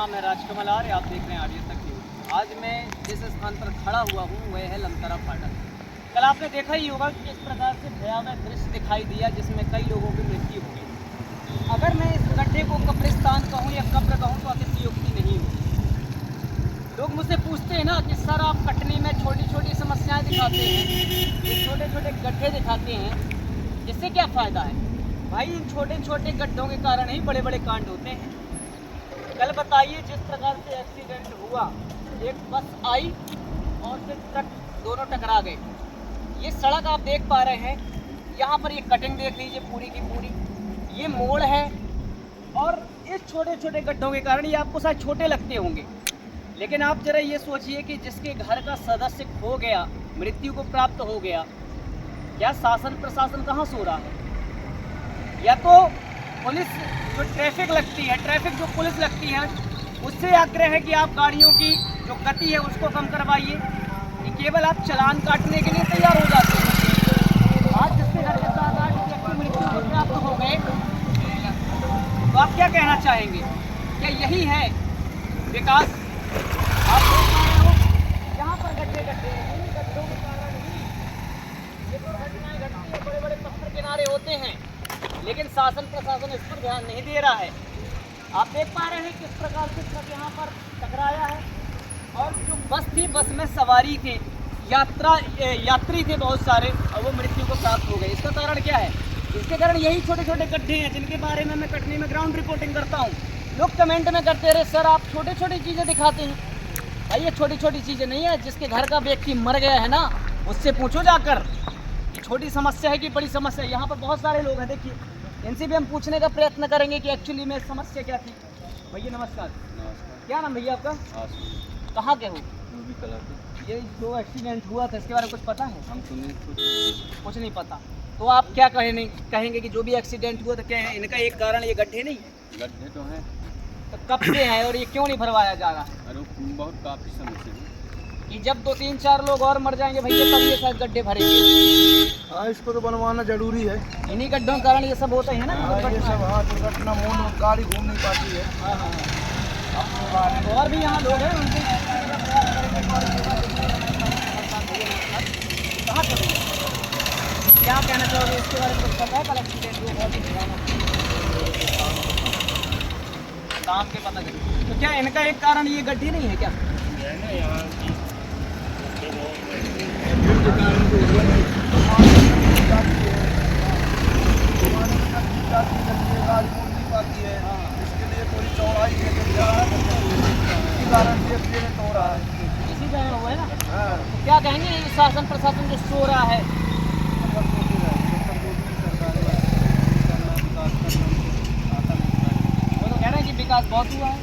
नाम है राजकमल आर्य, आप देख रहे हैं आर्य तक न्यूज़। आज मैं जिस स्थान पर खड़ा हुआ हूँ वह है लमतरा फाटक। कल आपने देखा ही होगा कि किस प्रकार से भयावह दृश्य दिखाई दिया जिसमें कई लोगों की मृत्यु हो गई। अगर मैं इस गड्ढे को कब्रिस्तान कहूँ या कब्र कहूँ तो अतिशयोक्ति नहीं होगी। लोग मुझसे पूछते हैं ना कि सर आप कटनी में छोटी छोटी समस्याएं दिखाते हैं, ये छोटे छोटे गड्ढे दिखाते हैं, इससे क्या फ़ायदा है? भाई इन छोटे छोटे गड्ढों के कारण ही बड़े बड़े कांड होते हैं। कल बताइए जिस प्रकार से एक्सीडेंट हुआ, एक बस आई और फिर ट्रक, दोनों टकरा गए। ये सड़क आप देख पा रहे हैं, यहाँ पर ये कटिंग देख लीजिए पूरी की पूरी, ये मोड़ है और इस छोटे छोटे गड्ढों के कारण ये आपको शायद छोटे लगते होंगे, लेकिन आप जरा ये सोचिए कि जिसके घर का सदस्य खो गया, मृत्यु को प्राप्त हो गया, क्या शासन प्रशासन कहाँ सो रहा है? या तो पुलिस जो ट्रैफिक लगती है, ट्रैफिक जो पुलिस लगती है, उससे आग्रह है कि आप गाड़ियों की जो गति है उसको कम करवाइए, कि केवल आप चालान काटने के लिए तैयार हो जाते हैं। आज जिसके घर के 7-8 व्यक्ति मृत्यु को प्राप्त हो गए, तो आप क्या कहना चाहेंगे? क्या यही है विकास? आप देख पा रहे हो यहाँ पर गड्ढे गड्ढे, इन गड्ढों के कारण ही ये दुर्घटनाएं घटती है। बड़े बड़े पत्थर किनारे होते हैं, लेकिन शासन प्रशासन इस पर ध्यान नहीं दे रहा है। आप देख पा रहे हैं किस प्रकार से ट्रक यहाँ पर टकराया है और जो बस थी, बस में सवारी थे, यात्री थे बहुत सारे, और वो मृत्यु को प्राप्त हो गए। इसका कारण क्या है? इसके कारण यही छोटे छोटे गड्ढे हैं जिनके बारे में मैं कटनी में ग्राउंड रिपोर्टिंग करता हूँ। लोग कमेंट में करते रहे सर आप छोटी छोटी चीज़ें दिखाते हैं। भाई ये छोटी छोटी चीज़ें नहीं है, जिसके घर का व्यक्ति मर गया है ना, उससे पूछो जाकर कि छोटी समस्या है कि बड़ी समस्या है। यहाँ पर बहुत सारे लोग हैं, देखिए इनसे भी हम पूछने का प्रयत्न करेंगे कि एक्चुअली में समस्या क्या थी। भैया नमस्कार। नमस्कार। क्या नाम भैया आपका? कहाँ के हो? ये जो एक्सीडेंट हुआ था इसके बारे में कुछ पता है? हम सुने कुछ नहीं पता। तो आप क्या कहेंगे कि जो भी एक्सीडेंट हुआ तो क्या है इनका एक कारण ये गड्ढे नहीं? गड्ढे तो हैं, तो कब से हैं और ये क्यों नहीं भरवाया जा रहा है? अरे बहुत काफ़ी समय से कि जब 2-3-4 लोग और मर जाएंगे भैया तब ये शायद गड्ढे भरेंगे। हाँ, इसको तो बनवाना जरूरी है। इन्हीं गड्ढों के कारण ये सब होते हैं ना। ये सब हाँ दुर्घटना, मोड़ गाड़ी घूम नहीं पाती है। और भी यहाँ लोग हैं, उनसे कहाँ चले? क्या कहना चाहोगे इसके बारे में? कुछ पता है? कल एक्सीडेंट हुआ बहुत ही काम के पता करें। तो क्या इनका एक कारण ये गड्ढे नहीं है क्या? गाड़ी घूम नहीं पाती है, इसके लिए थोड़ी चौड़ाई के कारण ये एक्सीडेंट हो रहा है। इसी कारण हुआ है ना। हाँ। तो क्या कहेंगे शासन प्रशासन जो सो रहा है? वो तो कह रहे हैं कि विकास बहुत हुआ है।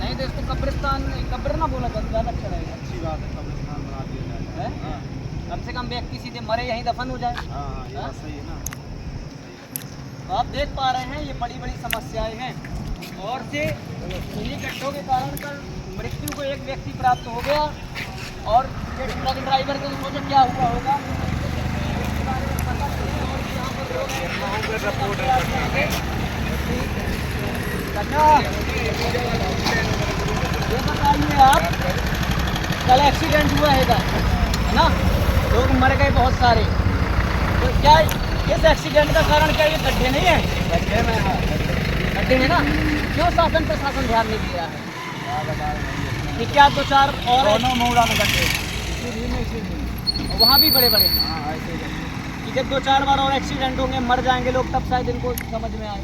नहीं तो इसको कब्रिस्तान, कब्र ना बोला तो ज़्यादा अच्छा रहेगा। अच्छी बात है, कब्रिस्तान बना दिया जाए। है? कम से कम व्यक्ति सीधे मरे यहीं दफन हो जाए। हाँ, ये बात सही है ना। तो आप देख पा रहे हैं ये बड़ी बड़ी समस्याएं हैं, और से इन्हीं गड्ढों के कारण कल मृत्यु को एक व्यक्ति प्राप्त हो गया, और ये ट्रक ड्राइवर के सोचो क्या हुआ होगा। इसके बारे में पता नहीं है, और यहाँ पर लोग ये बताइए आप, कल एक्सीडेंट हुआ है ना, लोग मर गए बहुत सारे, तो क्या इस एक्सीडेंट का कारण क्या ये गड्ढे नहीं है? गड्ढे है ना। क्यों शासन प्रशासन ध्यान नहीं दे रहा है कि क्या 2-4 और मोड़ा में गड्ढे, वहाँ भी बड़े बड़े कि जब 2-4 बार और एक्सीडेंट होंगे, मर जाएंगे लोग, तब शायद इनको समझ में आए।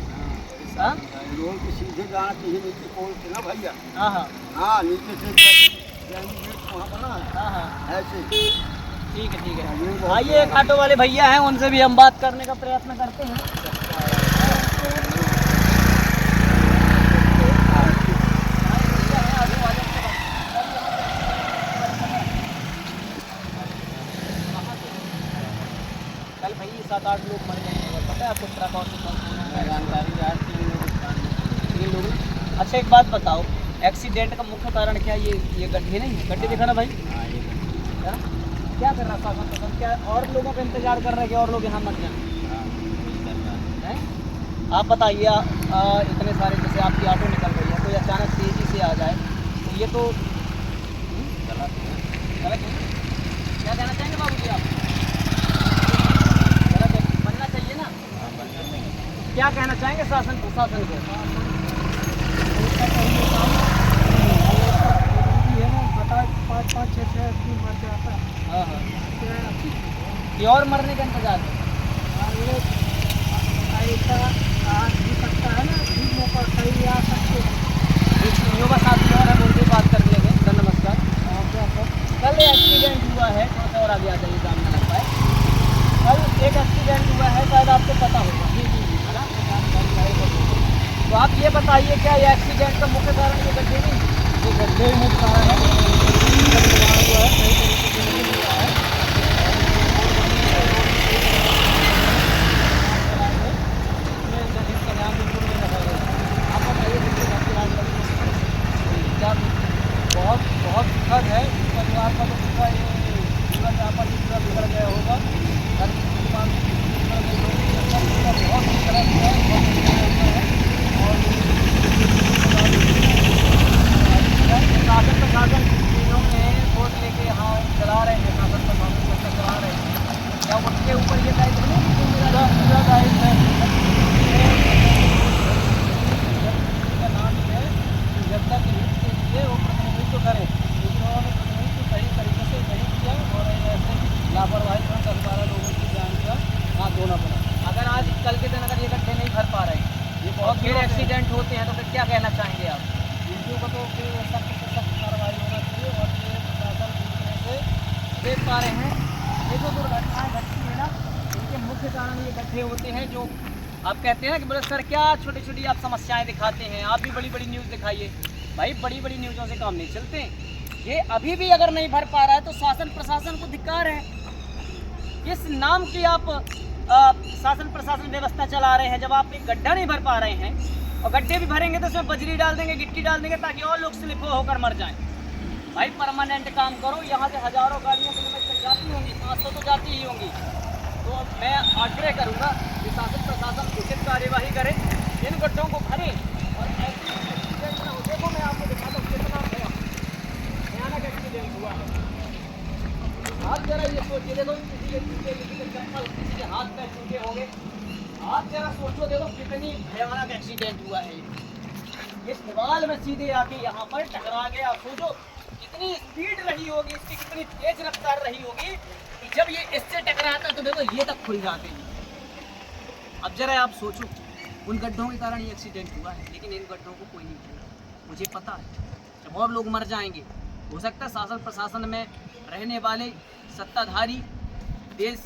हाँ रोड के सीधे जाना चाहिए, नीचे पोल से ना भैया। हाँ हाँ हाँ, नीचे से वहाँ बना है हाँ हाँ, ऐसे। ठीक है। आइए एक ऑटो वाले भैया हैं, उनसे भी हम बात करने का प्रयत्न करते हैं। कल भाई 7-8 लोग मर गए हैं, पता है आपको? ट्रक और जानकारी यार 3 लोग। अच्छा एक बात बताओ, एक्सीडेंट का मुख्य कारण क्या? ये गड्ढे नहीं है? गड्ढे दिखा ना भाई। हाँ? क्या कर रहा शासन? क्या और लोगों का इंतजार कर रहा है कि और लोग यहाँ मर जाए? आप बताइए इतने सारे जैसे आपकी ऑटो निकल रही है, कोई अचानक तेज़ी से आ जाए तो ये तो गलत है। क्या कहना चाहेंगे बाबू जी आप? गलत है, बनना चाहिए ना। क्या कहना चाहेंगे शासन प्रशासन को? पाँच छः आदमी मर जाता है। हाँ हाँ, कि और मरने का इंतजार है। ऐसा आ भी सकता है ना, भी मौका सही आ सकते हैं। युवा साथी और है, उनसे बात कर लेंगे। सर नमस्कार। कल एक्सीडेंट हुआ है, थोड़ा सा और आगे आ जाइए, काम ना लग पाए। कल एक एक्सीडेंट हुआ है, शायद आपको पता होगा। जी जी जी, है ना। तो आप ये बताइए, क्या ये एक्सीडेंट का मुख्य कारण ये गड्ढे नहीं? ये गड्ढे में कारण है, निर्माण हुआ है, सही तरीके से नहीं हुआ है। बहुत बहुत दुखद है इस परिवार का, तो पूरा ये जीवन व्यापन पूरा बिगड़ गया होगा। घर की दुकान बिगड़ गई होगी, पूरा बहुत ही तरह से है, बहुत ही तरह से है। और शासन प्रशासन चीज़ों में वोट लेके यहाँ चला रहे हैं, शासन प्रशासन को चला रहे हैं, क्या उनके ऊपर ये दायित्व नहीं कि मेरा पूरा दायित्व है? का नाम है जनता के हित के लिए वो प्रतिनिधित्व करें, लेकिन उन्होंने प्रतिनिधित्व सही तरीके से नहीं किया और ऐसे लापरवाही में 10-12 लोगों की जान का हाथ धोना पड़ा। अगर आज कल के दिन अगर ये गड्ढे नहीं भर पा रहे हैं ये और बहुत फिर एक्सीडेंट होते हैं, तो फिर क्या कहना चाहेंगे आप? वीडियो को तो फिर सख्त से सख्त कार्रवाई होना चाहिए और ये प्रशासन पूरी तरह से देख पा रहे हैं, ये जो दुर्घटनाएं घटती है ना, इनके मुख्य कारण ये गड्ढे होते हैं। जो आप कहते हैं ना कि बोले सर क्या छोटी छोटी आप समस्याएं दिखाते हैं, आप भी बड़ी बड़ी न्यूज़ दिखाइए। भाई बड़ी बड़ी न्यूज़ों से काम नहीं चलते। ये अभी भी अगर नहीं भर पा रहा है तो शासन प्रशासन को धिक्कार है। किस नाम की आप शासन प्रशासन व्यवस्था चला रहे हैं, जब आप एक गड्ढा नहीं भर पा रहे हैं और गड्ढे भी भरेंगे तो उसमें बजरी डाल देंगे, गिट्टी डाल देंगे ताकि और लोग स्लिप होकर मर जाएं। भाई परमानेंट काम करो। यहाँ से हज़ारों गाड़ियाँ किलोमीटर जाती होंगी, 500 तो जाती ही होंगी। तो मैं आग्रह करूँगा कि शासन प्रशासन उचित कार्यवाही करे, इन गड्ढों को भरे और ऐसे एक्सीडेंट ना हो। देखो मैं आपको दिखाता हूँ कितना भयानक एक्सीडेंट हुआ है। आप जरा ये सोचिए, देखो किसी के जूते, किसी के चप्पल, किसी के हाथ पैर टूटे होंगे। आप जरा सोचो, देखो कितनी भयानक एक्सीडेंट हुआ है। इस दीवार में सीधे आके यहाँ पर टकरा गया। सोचो कितनी स्पीड रही होगी इसकी, कितनी तेज रफ्तार रही होगी कि जब ये इससे टकराता तो देखो ये तक खुल जाते हैं। अब जरा आप सोचो, उन गड्ढों के कारण ये एक्सीडेंट हुआ है, लेकिन इन गड्ढों को कोई नहीं खोला। मुझे पता है जब और लोग मर जाएंगे, हो सकता है शासन प्रशासन में रहने वाले सत्ताधारी, देश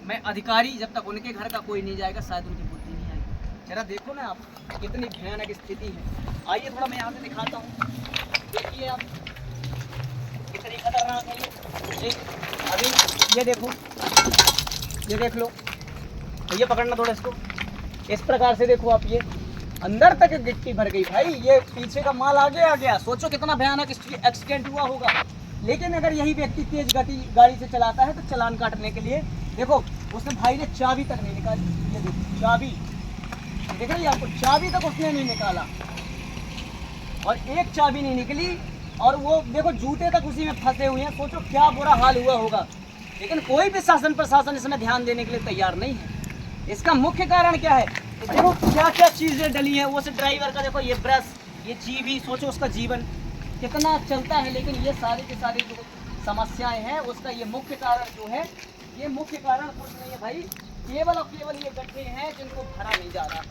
में अधिकारी, जब तक उनके घर का कोई नहीं जाएगा शायद उनकी बुद्धि नहीं आएगी। जरा देखो ना आप, कितनी भयानक स्थिति है। आइए थोड़ा मैं यहाँ से दिखाता हूँ, देखिए आप कितनी खतरनाक है ये। अभी ये देखो, ये देख लो, ये पकड़ना थोड़ा इसको, इस प्रकार से देखो आप, ये अंदर तक गिट्टी भर गई। भाई ये पीछे का माल आगे आ गया। सोचो कितना भयानक एक्सीडेंट हुआ होगा। लेकिन अगर यही व्यक्ति तेज गति गाड़ी से चलाता है तो चालान काटने के लिए देखो उसने भाई ने चाबी तक नहीं निकाली। ये देखो चाबी, देख रही है आपको, चाबी तक उसने नहीं निकाला और एक चाबी नहीं निकली और वो देखो जूते तक उसी में फंसे हुए हैं। सोचो क्या बुरा हाल हुआ होगा। लेकिन कोई भी शासन प्रशासन इसमें ध्यान देने के लिए तैयार नहीं है। इसका मुख्य कारण क्या है? देखो क्या क्या चीज़ें डली हैं। वो से ड्राइवर का देखो, ये ब्रश, ये जीवी, सोचो उसका जीवन कितना चलता है। लेकिन ये सारी की सारी जो समस्याएं हैं उसका ये मुख्य कारण जो है, ये मुख्य कारण कुछ नहीं है भाई, केवल और केवल ये गड्ढे हैं जिनको भरा नहीं जा रहा।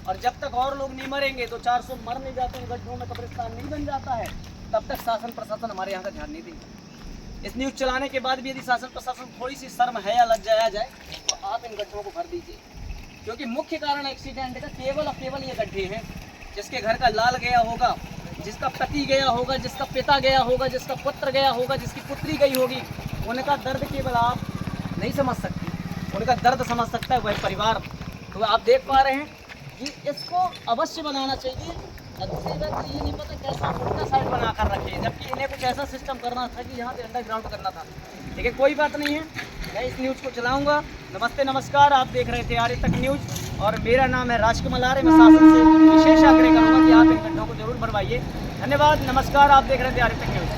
और जब तक और लोग नहीं मरेंगे, तो 400 मर नहीं जाते हैं गड्ढों में, कब्रिस्तान नहीं बन जाता है, तब तक शासन प्रशासन हमारे यहाँ का ध्यान नहीं देगा। इस न्यूज़ चलाने के बाद भी यदि शासन प्रशासन थोड़ी सी शर्म हया लग जाया जाए तो आप इन गड्ढों को भर दीजिए। क्योंकि मुख्य कारण एक्सीडेंट का केवल और केवल ये गड्ढे हैं। जिसके घर का लाल गया होगा, जिसका पति गया होगा, जिसका पिता गया होगा, जिसका पुत्र गया होगा, जिसकी पुत्री गई होगी, उनका दर्द केवल आप नहीं समझ सकते, उनका दर्द समझ सकता है वह परिवार। तो आप देख पा रहे हैं कि इसको अवश्य बनाना चाहिए। दूसरी बात ये नहीं पता कैसा उल्टा साइड बना कर रखे, जबकि इन्हें कुछ ऐसा सिस्टम करना था कि यहाँ पे अंडरग्राउंड करना था। लेकिन कोई बात नहीं है, मैं इस न्यूज़ को चलाऊँगा। नमस्ते नमस्कार, आप देख रहे थे आर्य तक न्यूज़। और मेरा नाम है राजकमल आर्य। मैं शासन से विशेष आग्रह करूँगा कि आप इन गड्ढों को जरूर भरवाइए। धन्यवाद, नमस्कार। आप देख रहे थे आर्य तक न्यूज़।